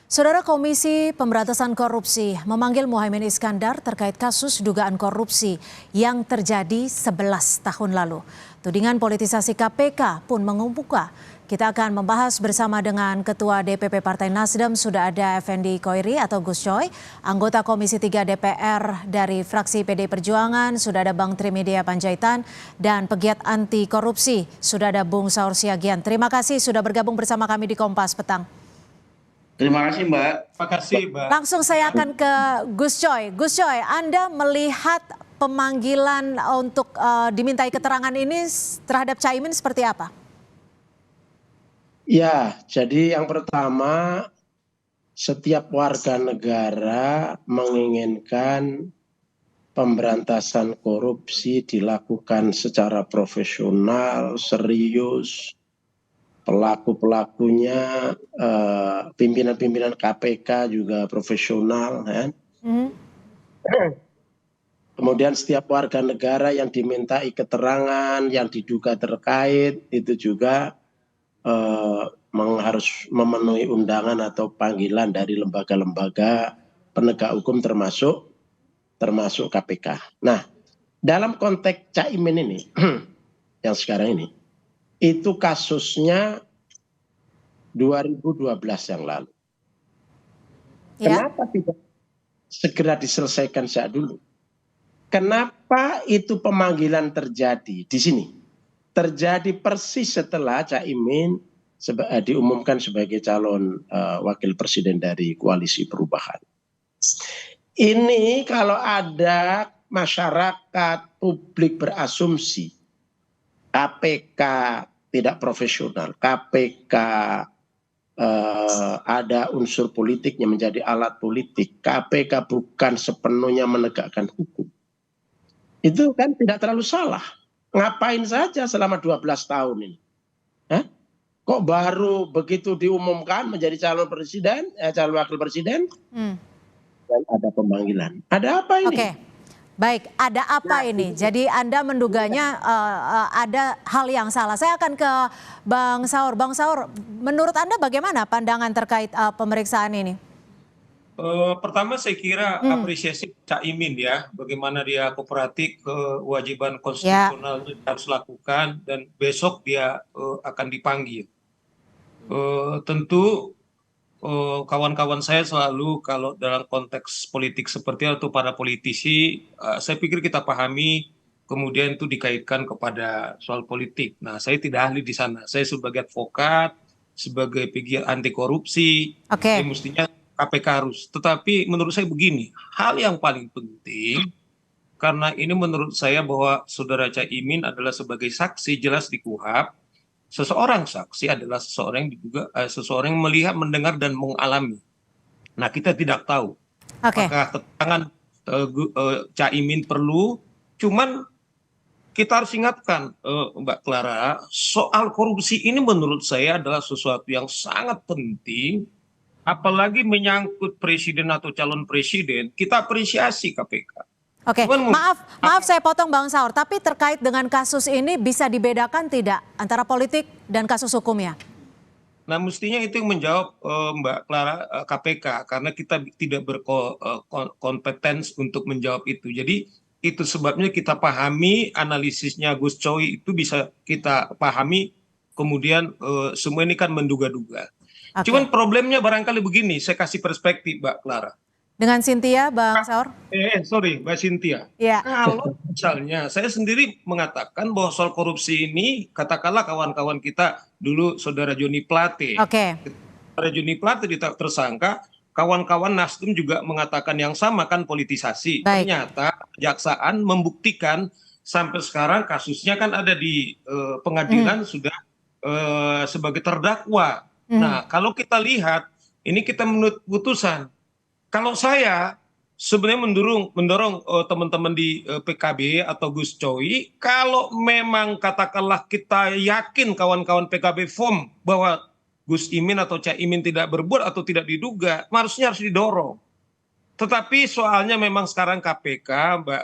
Saudara Komisi Pemberantasan Korupsi memanggil Muhaimin Iskandar terkait kasus dugaan korupsi yang terjadi 11 tahun lalu. Tudingan politisasi KPK pun mengemuka. Kita akan membahas bersama dengan Ketua DPP Partai Nasdem, sudah ada Effendi Koiri atau Gus Coy, anggota Komisi 3 DPR dari fraksi PD Perjuangan, sudah ada Bang Trimedia Panjaitan, dan pegiat anti korupsi, sudah ada Bung Saur Siagian. Terima kasih sudah bergabung bersama kami di Kompas Petang. Terima kasih Mbak. Terima kasih Mbak. Langsung saya akan ke Gus Coy. Gus Coy, Anda melihat pemanggilan untuk dimintai keterangan ini terhadap Caimin seperti apa? Ya, jadi yang pertama, setiap warga negara menginginkan pemberantasan korupsi dilakukan secara profesional, serius. Pelaku-pelakunya, pimpinan-pimpinan KPK juga profesional, kan? Kemudian setiap warga negara yang dimintai keterangan, yang diduga terkait, itu juga harus memenuhi undangan atau panggilan dari lembaga-lembaga penegak hukum termasuk KPK. Nah, dalam konteks Caimin ini, yang sekarang ini, itu kasusnya 2012 yang lalu. Ya. Kenapa tidak segera diselesaikan sejak dulu? Kenapa itu pemanggilan terjadi di sini? Terjadi persis setelah Caimin diumumkan sebagai calon wakil presiden dari Koalisi Perubahan. Ini kalau ada masyarakat publik berasumsi KPK tidak profesional, KPK ada unsur politiknya menjadi alat politik, KPK bukan sepenuhnya menegakkan hukum. Itu kan tidak terlalu salah. Ngapain saja selama 12 tahun ini? Hah? Kok baru begitu diumumkan menjadi calon presiden, calon wakil presiden, dan ada pemanggilan? Ada apa ini? Oke. Baik, ada apa ini? Jadi Anda menduganya ada hal yang salah. Saya akan ke Bang Saur. Bang Saur, menurut Anda bagaimana pandangan terkait pemeriksaan ini? Pertama saya kira apresiasi Caimin ya, bagaimana dia kooperatif, kewajiban konstitusionalnya harus lakukan, dan besok dia akan dipanggil. Tentu kawan-kawan saya selalu kalau dalam konteks politik seperti itu para politisi, saya pikir kita pahami kemudian itu dikaitkan kepada soal politik. Nah, saya tidak ahli di sana. Saya sebagai advokat, sebagai pegiat anti korupsi, mestinya KPK harus. Tetapi menurut saya begini, hal yang paling penting, karena ini menurut saya bahwa saudara Caimin adalah sebagai saksi jelas di KUHP. Seseorang saksi adalah seseorang yang diduga seseorang yang melihat, mendengar, dan mengalami. Nah, kita tidak tahu apakah keterangan Caimin perlu. Cuman kita harus ingatkan Mbak Clara, soal korupsi ini menurut saya adalah sesuatu yang sangat penting, apalagi menyangkut presiden atau calon presiden. Kita apresiasi KPK. Oke, maaf saya potong Bang Saur, tapi terkait dengan kasus ini bisa dibedakan tidak antara politik dan kasus hukumnya? Nah, mestinya itu yang menjawab Mbak Clara, KPK, karena kita tidak berkompetens untuk menjawab itu. Jadi itu sebabnya kita pahami analisisnya Gus Coy itu bisa kita pahami, kemudian semua ini kan menduga-duga. Cuman problemnya barangkali begini, saya kasih perspektif Mbak Clara. Dengan Cynthia, Bang Saur? Sorry, Mbak Cynthia. Ya. Kalau misalnya saya sendiri mengatakan bahwa soal korupsi ini, katakanlah kawan-kawan kita dulu, saudara Joni Plate. Saudara Joni Plate tersangka, kawan-kawan Nasdem juga mengatakan yang sama kan, politisasi. Ternyata kejaksaan membuktikan sampai sekarang kasusnya kan ada di pengadilan sudah sebagai terdakwa. Nah, kalau kita lihat, ini kita menurut putusan. Kalau saya sebenarnya mendorong teman-teman di PKB atau Gus Coy, kalau memang katakanlah kita yakin kawan-kawan PKB firm bahwa Gus Imin atau Caimin tidak berbuat atau tidak diduga, harusnya harus didorong. Tetapi soalnya memang sekarang KPK, Mbak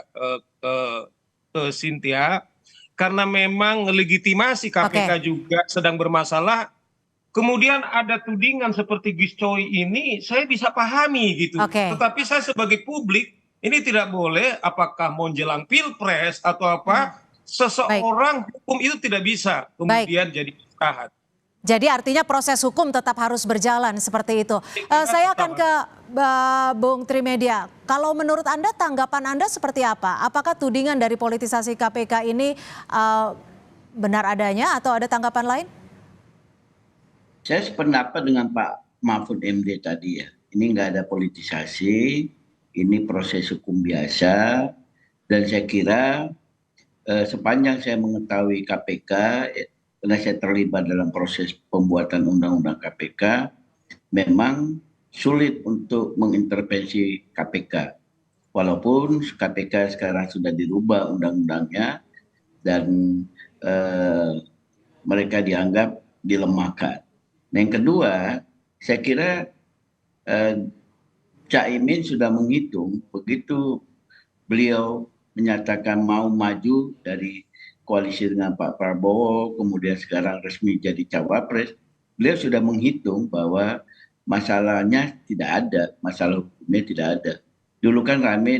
Cynthia, karena memang legitimasi KPK juga sedang bermasalah, kemudian ada tudingan seperti Gus Coy ini, saya bisa pahami gitu. Oke. Tetapi saya sebagai publik, ini tidak boleh apakah mau jelang pilpres atau apa, seseorang hukum itu tidak bisa kemudian jadi istihad. Jadi artinya proses hukum tetap harus berjalan seperti itu. Saya akan ke Bung Trimedia. Kalau menurut Anda, tanggapan Anda seperti apa? Apakah tudingan dari politisasi KPK ini benar adanya atau ada tanggapan lain? Saya sependapat dengan Pak Mahfud MD tadi ya. Ini nggak ada politisasi, ini proses hukum biasa. Dan saya kira sepanjang saya mengetahui KPK, karena saya terlibat dalam proses pembuatan undang-undang KPK, memang sulit untuk mengintervensi KPK. Walaupun KPK sekarang sudah dirubah undang-undangnya dan mereka dianggap dilemahkan. Nah, yang kedua, saya kira Caimin sudah menghitung begitu beliau menyatakan mau maju dari koalisi dengan Pak Prabowo, kemudian sekarang resmi jadi cawapres, beliau sudah menghitung bahwa masalahnya tidak ada, masalah hukumnya tidak ada. Dulu kan rame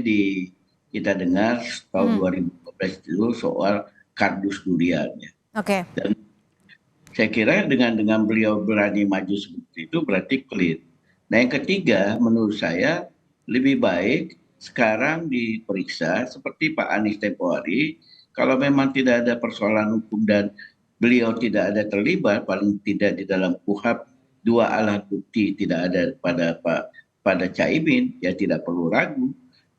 kita dengar tahun 2012 itu soal kardus durian. Oke. Dan saya kira dengan beliau berani maju seperti itu berarti clear. Nah, yang ketiga menurut saya lebih baik sekarang diperiksa seperti Pak Anies tempo hari. Kalau memang tidak ada persoalan hukum dan beliau tidak ada terlibat, paling tidak di dalam KUHP dua alat bukti tidak ada pada Caimin, ya tidak perlu ragu.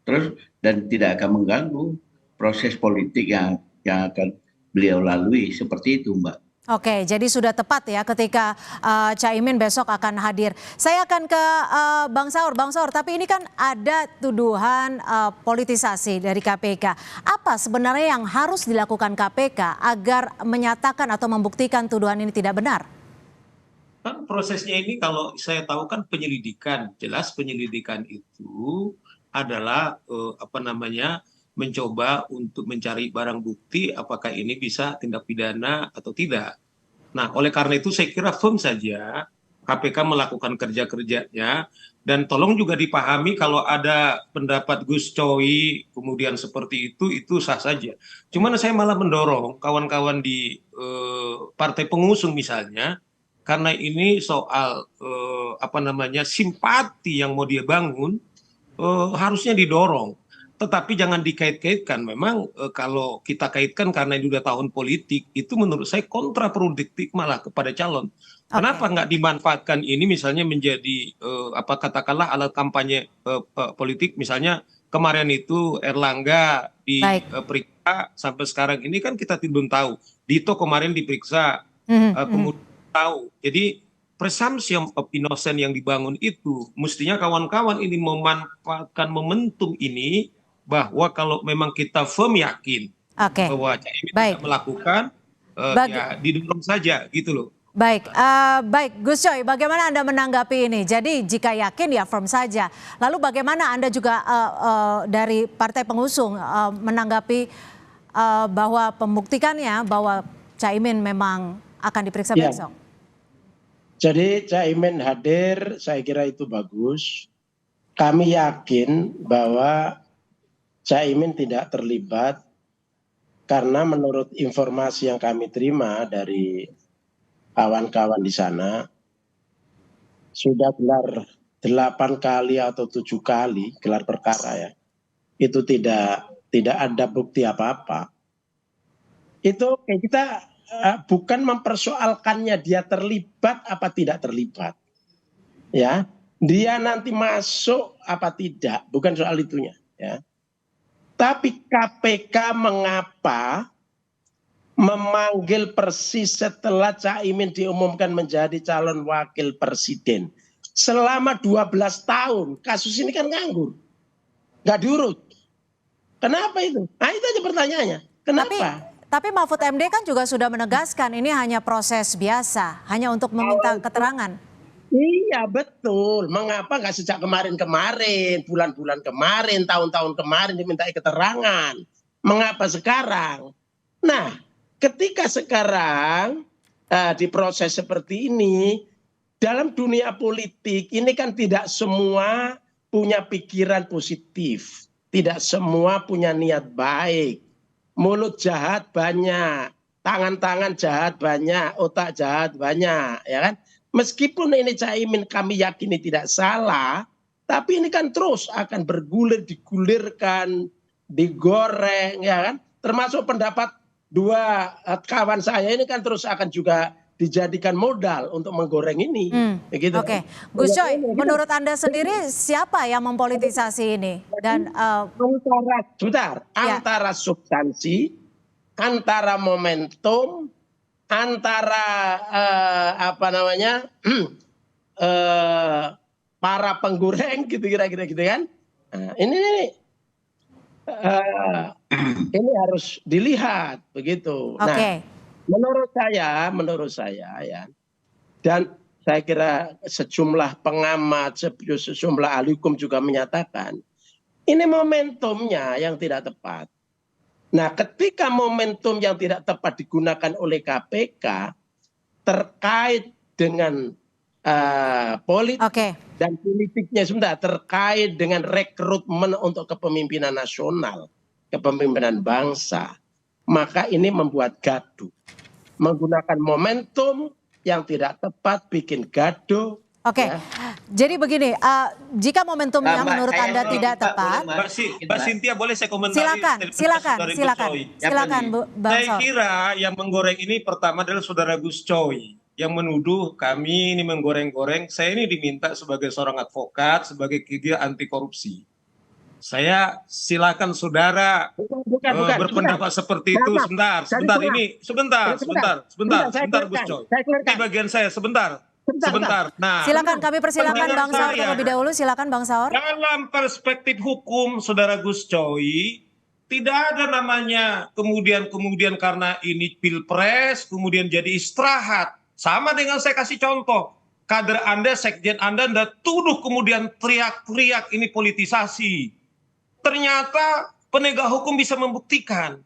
Terus dan tidak akan mengganggu proses politik yang akan beliau lalui seperti itu, Mbak. Oke, jadi sudah tepat ya ketika Caimin besok akan hadir. Saya akan ke Bang Saur. Bang Saur, tapi ini kan ada tuduhan politisasi dari KPK. Apa sebenarnya yang harus dilakukan KPK agar menyatakan atau membuktikan tuduhan ini tidak benar? Kan prosesnya ini kalau saya tahu kan penyelidikan. Jelas penyelidikan itu adalah mencoba untuk mencari barang bukti apakah ini bisa tindak pidana atau tidak. Nah, oleh karena itu saya kira firm saja KPK melakukan kerja-kerjanya dan tolong juga dipahami kalau ada pendapat Gus Coy kemudian seperti itu sah saja. Cuman saya malah mendorong kawan-kawan di partai pengusung misalnya karena ini soal simpati yang mau dia bangun harusnya didorong. Tetapi jangan dikait-kaitkan. Memang kalau kita kaitkan karena ini sudah tahun politik, itu menurut saya kontraproduktif malah kepada calon. Kenapa nggak dimanfaatkan ini misalnya menjadi katakanlah alat kampanye politik, misalnya kemarin itu Erlangga diperiksa sampai sekarang ini kan kita belum tahu. Dito kemarin diperiksa, kemudian tahu. Jadi presumption of innocence yang dibangun itu mestinya kawan-kawan ini memanfaatkan momentum ini bahwa kalau memang kita firm yakin bahwa Caimin tidak melakukan, ya didorong saja gitu loh. Baik, Gus Coy, bagaimana Anda menanggapi ini? Jadi jika yakin ya firm saja. Lalu bagaimana Anda juga dari partai pengusung menanggapi bahwa pembuktikannya bahwa Caimin memang akan diperiksa besok? Jadi Caimin hadir, saya kira itu bagus. Kami yakin bahwa Caimin tidak terlibat karena menurut informasi yang kami terima dari kawan-kawan di sana sudah gelar 8 kali atau 7 kali gelar perkara ya. Itu tidak ada bukti apa-apa. Itu kita bukan mempersoalkannya dia terlibat apa tidak terlibat. Ya, dia nanti masuk apa tidak, bukan soal itunya ya. Tapi KPK mengapa memanggil persis setelah Caimin diumumkan menjadi calon wakil presiden? Selama 12 tahun kasus ini kan nganggur. Nggak diurut. Kenapa itu? Nah itu aja pertanyaannya. Kenapa? Tapi Mahfud MD kan juga sudah menegaskan ini hanya proses biasa. Hanya untuk meminta keterangan. Iya betul. Mengapa nggak sejak kemarin-kemarin, bulan-bulan kemarin, tahun-tahun kemarin diminta keterangan? Mengapa sekarang? Nah, ketika sekarang di proses seperti ini, dalam dunia politik ini kan tidak semua punya pikiran positif, tidak semua punya niat baik. Mulut jahat banyak, tangan-tangan jahat banyak, otak jahat banyak, ya kan? Meskipun ini Caimin kami yakini tidak salah, tapi ini kan terus akan bergulir, digulirkan, digoreng, ya kan? Termasuk pendapat dua kawan saya ini kan terus akan juga dijadikan modal untuk menggoreng ini. Begitu. Oke, Gus Coy, menurut Anda sendiri siapa yang mempolitisasi ini? Dan antara substansi, antara momentum, antara para penggoreng gitu kira-kira gitu kan. Nah, ini harus dilihat begitu. Oke. Nah, menurut saya ya, dan saya kira sejumlah pengamat, sejumlah ahli hukum juga menyatakan ini momentumnya yang tidak tepat. Nah, ketika momentum yang tidak tepat digunakan oleh KPK terkait dengan politik dan politiknya sebentar, terkait dengan rekrutmen untuk kepemimpinan nasional, kepemimpinan bangsa, maka ini membuat gaduh. Menggunakan momentum yang tidak tepat bikin gaduh. Oke, ya. Jadi begini, jika momentumnya menurut Anda tidak tepat, Mbak Cynthia boleh saya komentari? silakan Bang Saya Saur. kira yang menggoreng ini pertama adalah saudara Gus Coy yang menuduh kami ini menggoreng-goreng. Saya ini diminta sebagai seorang advokat, sebagai gigilah anti korupsi. Saya silakan saudara berpendapat seperti itu. Sebentar Gus Coy. Ini bagian saya sebentar. Nah, silakan, kami persilakan Bang Saur terlebih dahulu. Silakan Bang Saur. Dalam perspektif hukum, saudara Gus Coy, tidak ada namanya kemudian karena ini pilpres kemudian jadi istirahat. Sama dengan saya kasih contoh, kader Anda, sekjen Anda tuduh kemudian teriak-teriak ini politisasi. Ternyata penegak hukum bisa membuktikan.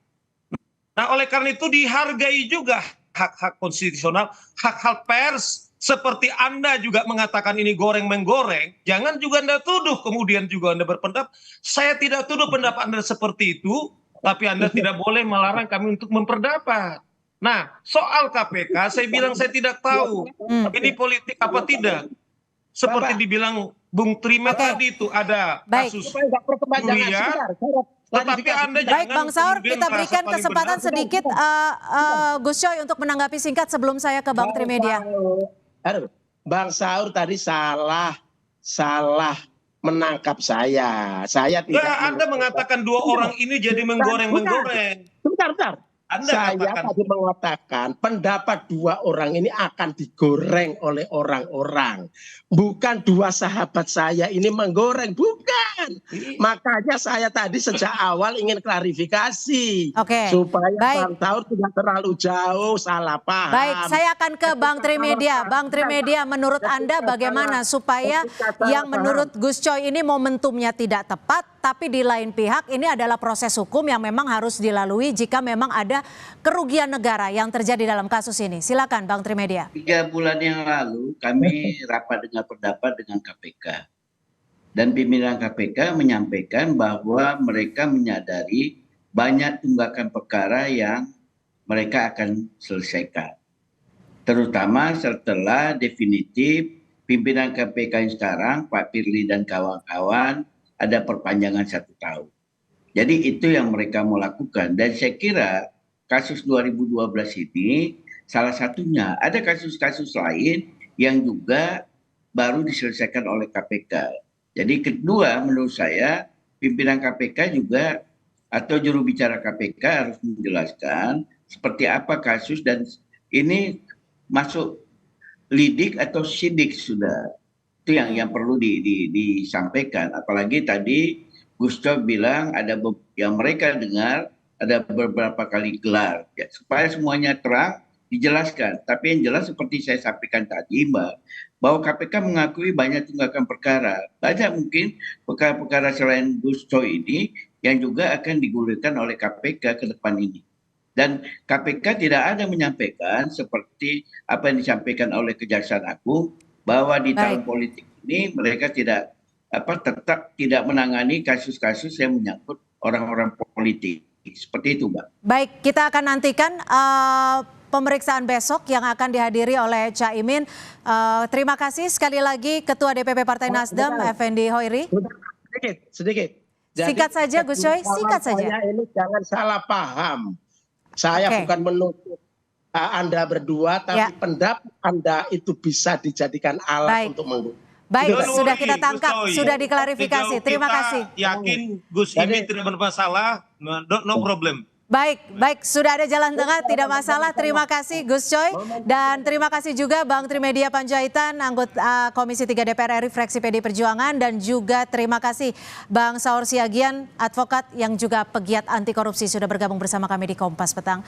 Nah, oleh karena itu dihargai juga hak-hak konstitusional, hak-hak pers. Seperti Anda juga mengatakan ini goreng-menggoreng, jangan juga Anda tuduh kemudian juga Anda berpendapat. Saya tidak tuduh pendapat Anda seperti itu, tapi Anda tidak boleh melarang kami untuk memperdapat. Nah, soal KPK, saya bilang saya tidak tahu ini politik apa tidak. Seperti dibilang Bung Trimet tadi itu ada kasus Durian. Tetapi Anda baik Bang Saur, kita berikan kesempatan sedikit Gus Coy untuk menanggapi singkat sebelum saya ke Bang Trimedia. Bang Saur tadi salah menangkap saya. Saya tidak. Anda mengatakan dua orang ini jadi menggoreng-menggoreng. Bentar. Saya tadi mengatakan pendapat dua orang ini akan digoreng oleh orang-orang. Bukan dua sahabat saya ini menggoreng, bukan. Makanya saya tadi sejak awal ingin klarifikasi. Supaya Bang Saur tidak terlalu jauh salah paham. Baik, saya akan ke Bang Trimedia. Bang Trimedia, menurut Anda bagaimana supaya yang menurut Gus Coy ini momentumnya tidak tepat, tapi di lain pihak ini adalah proses hukum yang memang harus dilalui jika memang ada kerugian negara yang terjadi dalam kasus ini. Silakan Bang Trimedia. 3 bulan yang lalu kami rapat dengan pendapat dengan KPK. Dan pimpinan KPK menyampaikan bahwa mereka menyadari banyak tunggakan perkara yang mereka akan selesaikan. Terutama setelah definitif pimpinan KPK yang sekarang, Pak Firly dan kawan-kawan, ada perpanjangan 1 tahun. Jadi itu yang mereka mau lakukan. Dan saya kira kasus 2012 ini salah satunya. Ada kasus-kasus lain yang juga baru diselesaikan oleh KPK. Jadi kedua menurut saya pimpinan KPK juga atau juru bicara KPK harus menjelaskan seperti apa kasus dan ini masuk lidik atau sidik sudah. Itu yang perlu disampaikan. Apalagi tadi Gus Coy bilang ada yang mereka dengar ada beberapa kali gelar ya, supaya semuanya terang dijelaskan. Tapi yang jelas seperti saya sampaikan tadi Mbak, bahwa KPK mengakui banyak tunggakan perkara. Banyak mungkin perkara-perkara selain Gus Coy ini yang juga akan digulirkan oleh KPK ke depan ini. Dan KPK tidak ada menyampaikan seperti apa yang disampaikan oleh Kejaksaan Agung bahwa di tahun politik ini mereka tetap tidak menangani kasus-kasus yang menyangkut orang-orang politik. Seperti itu, Mbak. Baik, kita akan nantikan pemeriksaan besok yang akan dihadiri oleh Caimin. Terima kasih sekali lagi Ketua DPP Partai Nasdem, Effendi Hoiri. Sedikit. Jadi, singkat saja, Gus Coy, singkat saja. Ini jangan salah paham. Saya bukan menuntut Anda berdua, tapi pendapat Anda itu bisa dijadikan alat untuk menggunakan. Baik, sudah kita tangkap, sudah diklarifikasi. Terima kasih. Yakin Gus Imi tidak bermasalah, no problem. Baik, sudah ada jalan tengah, tidak masalah. Terima kasih Gus Coy, dan terima kasih juga Bang Trimedia Panjaitan, anggota Komisi 3 DPR RI fraksi PD Perjuangan, dan juga terima kasih Bang Saur Siagian, advokat yang juga pegiat anti korupsi, sudah bergabung bersama kami di Kompas Petang.